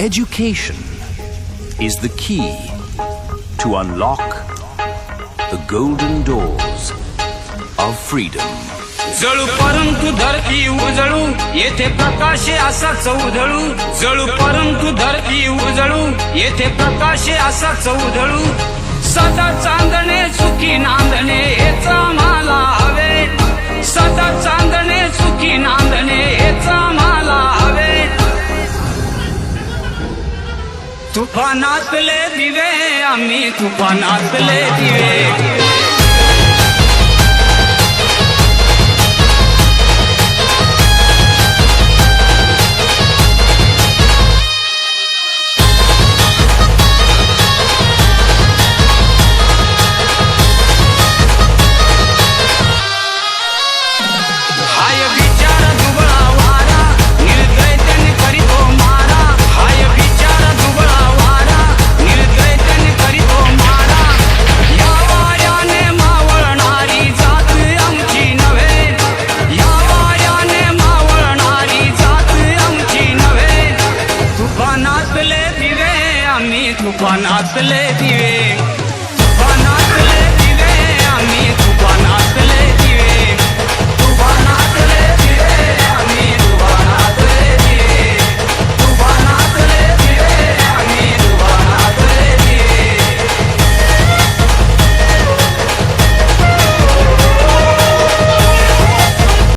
Education is the key to unlock the golden doors of freedom. जळू परंतु धरती उजळू येथे प्रकाशे असाच उधळू जळू परंतु धरती उजळू येथे प्रकाशे असाच उधळू सदा चांदणे सुखी नांदणे हेच आम्हाला हवे सदा चांदणे सुखी नांदणे हेच आम्हाला हवे तुफानातले दिवे आम्ही तुफानातले दिवे तुफानातले दिवे